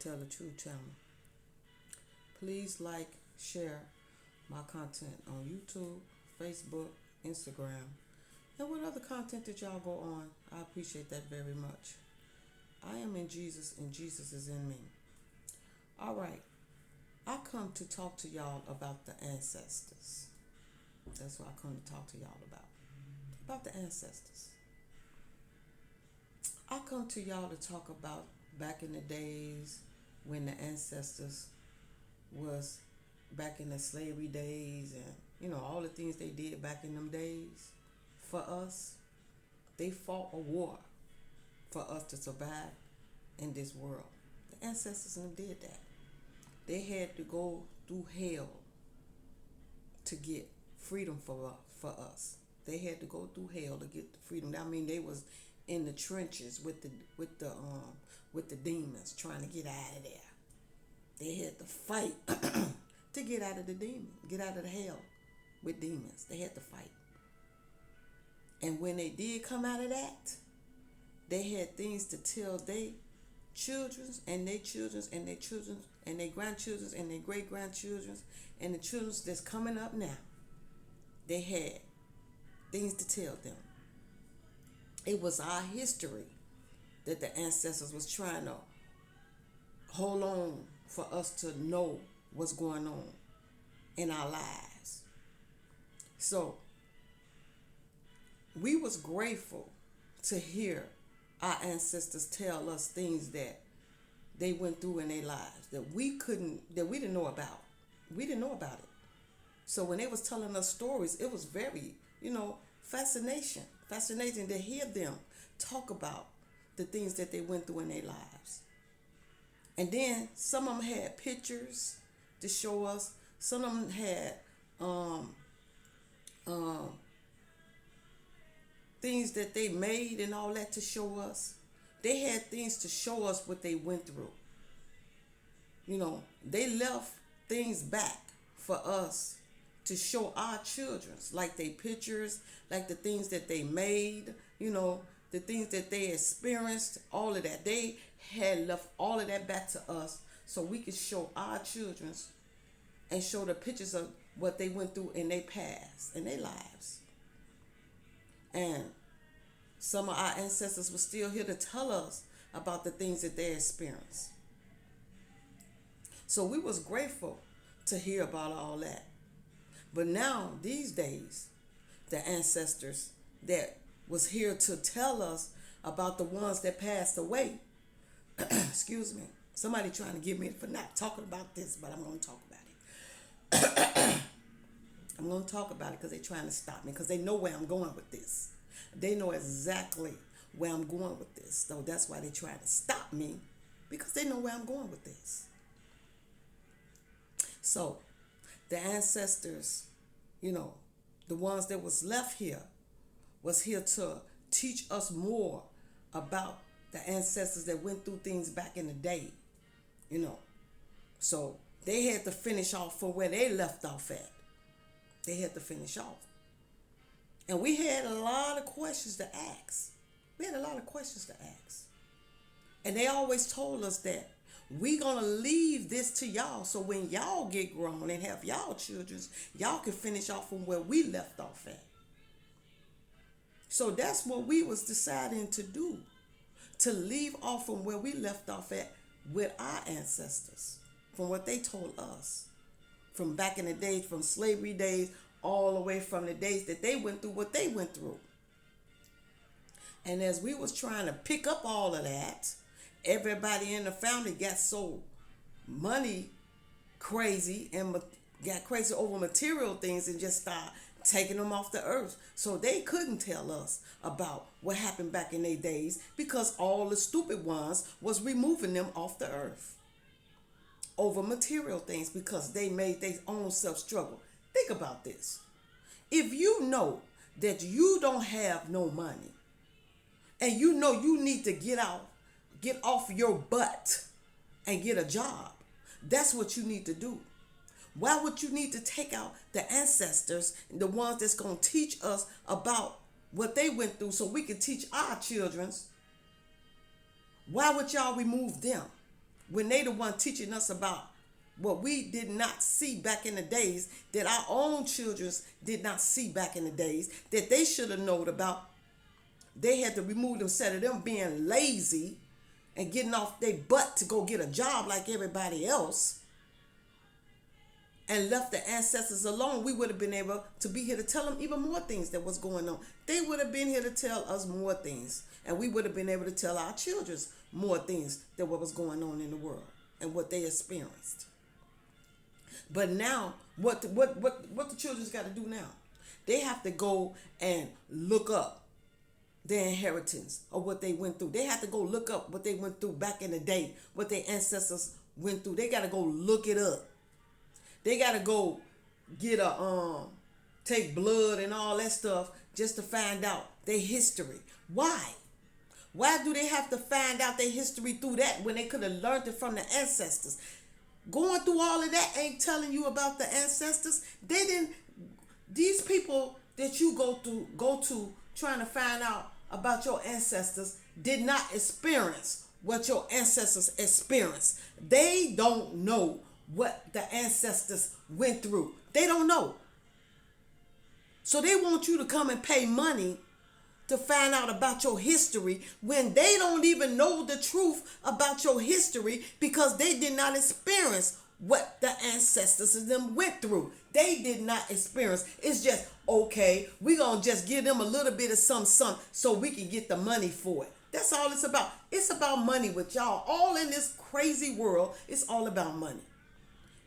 Tell the Truth channel. Please like, share my content on YouTube, Facebook, Instagram, and what other content that y'all go on. I appreciate that very much. I am in Jesus and Jesus is in me. All right. I come to talk to y'all about the ancestors. That's what I come to talk to y'all about. About the ancestors. I come to y'all to talk about back in the days when the ancestors was back in the slavery days, and all the things they did back in them days for us. They fought a war for us to survive in this world. The ancestors did that. They had to go through hell to get freedom for us. They had to go through hell to get the freedom. I mean, they was in the trenches with the demons trying to get out of there. They had to fight to get out of the demon, get out of the hell with demons. They had to fight. And when they did come out of that, they had things to tell their children's and their children's and their children's and their grandchildren's and their great grandchildren's and the children's that's coming up now. They had things to tell them. It was our history that the ancestors was trying to hold on for us to know what's going on in our lives. So we was grateful to hear our ancestors tell us things that they went through in their lives that we didn't know about. We didn't know about it. So when they was telling us stories, it was very, fascinating to hear them talk about the things that they went through in their lives. And then some of them had pictures to show us. Some of them had things that they made and all that to show us. They had things to show us what they went through. They left things back for us to show our children, like their pictures, like the things that they made, the things that they experienced, all of that. They had left all of that back to us so we could show our children and show the pictures of what they went through in their past, in their lives. And some of our ancestors were still here to tell us about the things that they experienced. So we was grateful to hear about all that. But now, these days, the ancestors that was here to tell us about the ones that passed away, excuse me, somebody trying to get me for not talking about this, but I'm going to talk about it. I'm going to talk about it because they're trying to stop me, because they know where I'm going with this. They know exactly where I'm going with this. So that's why they're trying to stop me, because they know where I'm going with this. So the ancestors, the ones that was left here, was here to teach us more about the ancestors that went through things back in the day, So they had to finish off from where they left off at. They had to finish off. And we had a lot of questions to ask. And they always told us that we gonna leave this to y'all, so when y'all get grown and have y'all children, y'all can finish off from where we left off at. So that's what we was deciding to do, to leave off from where we left off at with our ancestors, from what they told us, from back in the days, from slavery days, all the way from the days that they went through what they went through. And as we was trying to pick up all of that, everybody in the family got so money crazy and got crazy over material things and just started taking them off the earth. So they couldn't tell us about what happened back in their days, because all the stupid ones was removing them off the earth over material things, because they made their own self struggle. Think about this. If you know that you don't have no money, and you know you need to get off your butt and get a job, that's what you need to do. Why would you need to take out the ancestors, the ones that's going to teach us about what they went through so we can teach our children? Why would y'all remove them? when they the one teaching us about what we did not see back in the days, that our own children did not see back in the days, that they should have known about. They had to remove themselves of them being lazy and getting off their butt to go get a job like everybody else, and left the ancestors alone. We would have been able to be here to tell them even more things that was going on. They would have been here to tell us more things, and we would have been able to tell our children more things that what was going on in the world and what they experienced. But now, what the children's got to do now? They have to go and look up their inheritance or what they went through. They have to go look up what they went through back in the day, what their ancestors went through. They got to go look it up. They got to go get take blood and all that stuff just to find out their history. Why? Why do they have to find out their history through that when they could have learned it from the ancestors? Going through all of that ain't telling you about the ancestors. They didn't. These people that you go to trying to find out about your ancestors did not experience what your ancestors experienced. They don't know what the ancestors went through. They don't know. So they want you to come and pay money to find out about your history when they don't even know the truth about your history, because they did not experience what the ancestors of them went through. They did not experience. It's just, okay, we're going to just give them a little bit of some so we can get the money for it. That's all it's about. It's about money with y'all. All in this crazy world, it's all about money.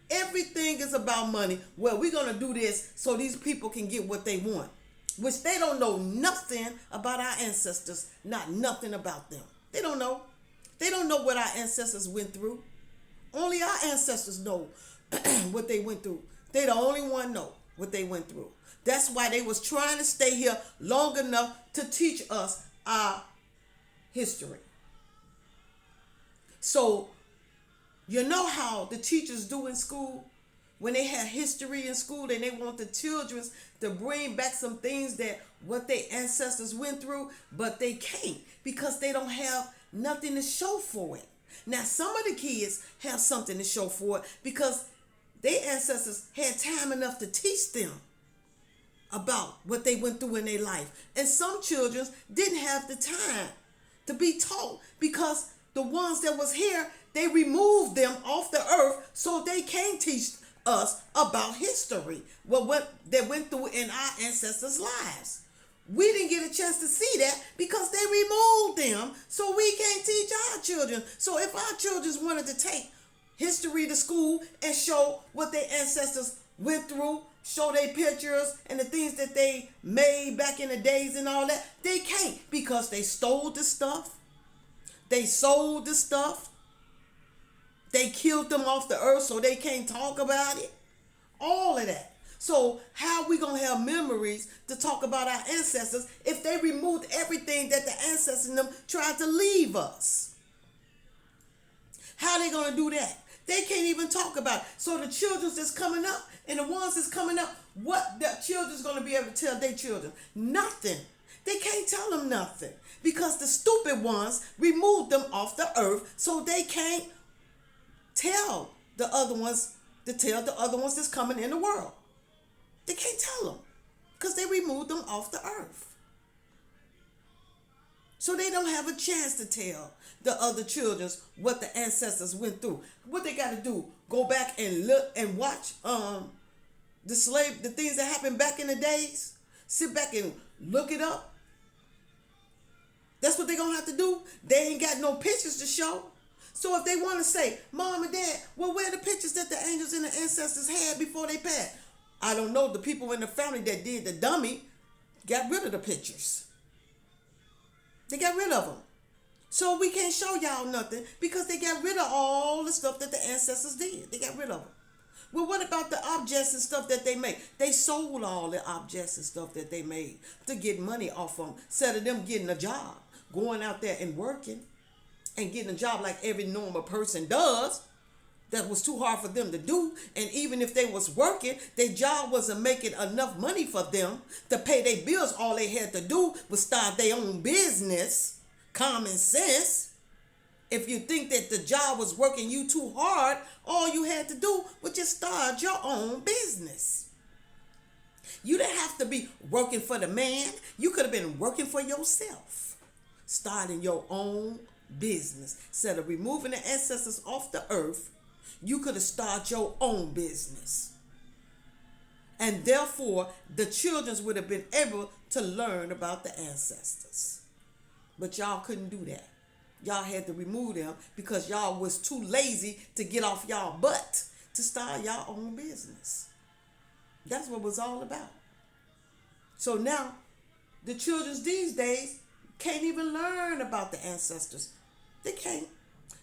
Everything is about money. Well, we're going to do this so these people can get what they want, which they don't know nothing about our ancestors, not nothing about them. They don't know. They don't know what our ancestors went through. Only our ancestors know what they went through. They the only one know what they went through. That's why they was trying to stay here long enough to teach us our history. So, you know how the teachers do in school? When they have history in school and they want the children to bring back some things that what their ancestors went through, but they can't because they don't have nothing to show for it. Now, some of the kids have something to show for it because their ancestors had time enough to teach them about what they went through in their life. And some children didn't have the time to be taught because the ones that was here, they removed them off the earth so they can't teach us about history, what they went through in our ancestors' lives. We didn't get a chance to see that because they removed them, so we can't teach our children. So if our children wanted to take history to school and show what their ancestors went through, show their pictures and the things that they made back in the days and all that, they can't because they stole the stuff, they sold the stuff, they killed them off the earth so they can't talk about it. All of that. So how we going to have memories to talk about our ancestors if they removed everything that the ancestors and them tried to leave us? How they going to do that? They can't even talk about it. So the children that's coming up and the ones that's coming up, what the children's going to be able to tell their children? Nothing. They can't tell them nothing because the stupid ones removed them off the earth so they can't tell the other ones that's coming in the world. They can't tell them because they removed them off the earth. So they don't have a chance to tell the other children what the ancestors went through. What they got to do, go back and look and watch the things that happened back in the days. Sit back and look it up. That's what they're going to have to do. They ain't got no pictures to show. So if they want to say, Mom and Dad, well, where are the pictures that the angels and the ancestors had before they passed? I don't know. The people in the family that did the dummy got rid of the pictures. They got rid of them. So we can't show y'all nothing because they got rid of all the stuff that the ancestors did. They got rid of them. Well, what about the objects and stuff that they made? They sold all the objects and stuff that they made to get money off of them instead of them getting a job, going out there and working and getting a job like every normal person does. That was too hard for them to do. And even if they was working, their job wasn't making enough money for them to pay their bills. All they had to do was start their own business. Common sense. If you think that the job was working you too hard, all you had to do was just start your own business. You didn't have to be working for the man. You could have been working for yourself. Starting your own business. Instead of removing the ancestors off the earth, you could have started your own business. And therefore, the children would have been able to learn about the ancestors. But y'all couldn't do that. Y'all had to remove them because y'all was too lazy to get off y'all butt to start y'all own business. That's what it was all about. So now, the children these days can't even learn about the ancestors. They can't.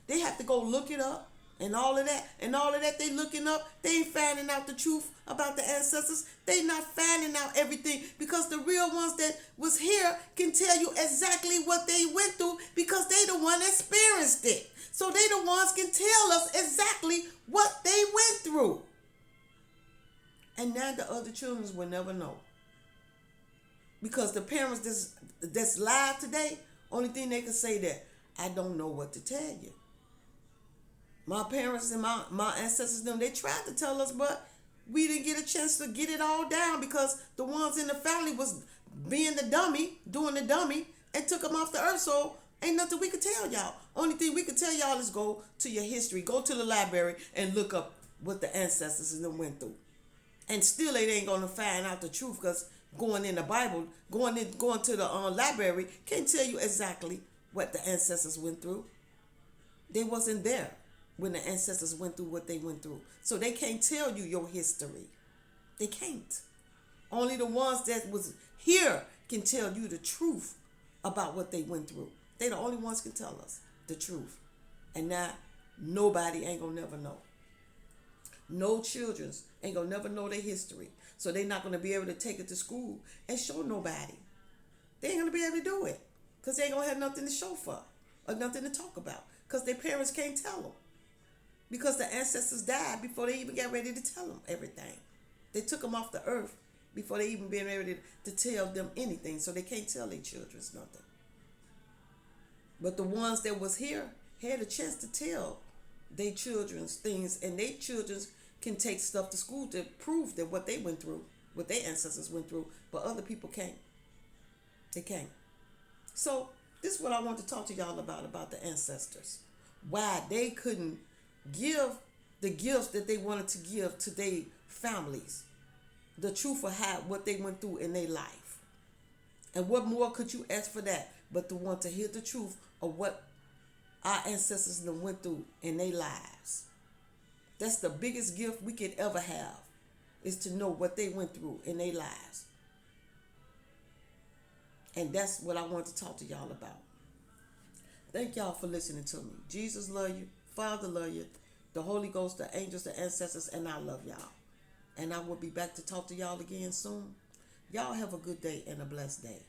They have to go look it up and all of that. And all of that they looking up, they ain't finding out the truth about the ancestors. They not finding out everything because the real ones that was here can tell you exactly what they went through because they the one that experienced it. So they the ones can tell us exactly what they went through. And now the other children will never know. Because the parents that's live today, only thing they can say that, I don't know what to tell you. My parents and my ancestors, they tried to tell us, but we didn't get a chance to get it all down because the ones in the family was being the dummy, doing the dummy, and took them off the earth. So ain't nothing we could tell y'all. Only thing we could tell y'all is go to your history, go to the library, and look up what the ancestors and them went through. And still they ain't gonna find out the truth because going in the Bible, going to the library can't tell you exactly what the ancestors went through. They wasn't there when the ancestors went through what they went through. So they can't tell you your history. They can't. Only the ones that was here can tell you the truth about what they went through. They the only ones can tell us the truth. And now nobody ain't gonna never know. No children's ain't gonna never know their history. So they're not gonna be able to take it to school and show nobody. They ain't gonna be able to do it. Because they ain't gonna have nothing to show for or nothing to talk about. Because their parents can't tell them. Because the ancestors died before they even got ready to tell them everything. They took them off the earth before they even been ready to tell them anything. So they can't tell their children nothing. But the ones that was here had a chance to tell their children's things, and their children's can take stuff to school to prove that what they went through, what their ancestors went through, but other people can't. They can't. So this is what I want to talk to y'all about the ancestors. Why they couldn't give the gifts that they wanted to give to their families. The truth of what they went through in their life. And what more could you ask for that but to want to hear the truth of what our ancestors went through in their lives. That's the biggest gift we could ever have, is to know what they went through in their lives. And that's what I want to talk to y'all about. Thank y'all for listening to me. Jesus love you. Father love you. The Holy Ghost, the angels, the ancestors, and I love y'all. And I will be back to talk to y'all again soon. Y'all have a good day and a blessed day.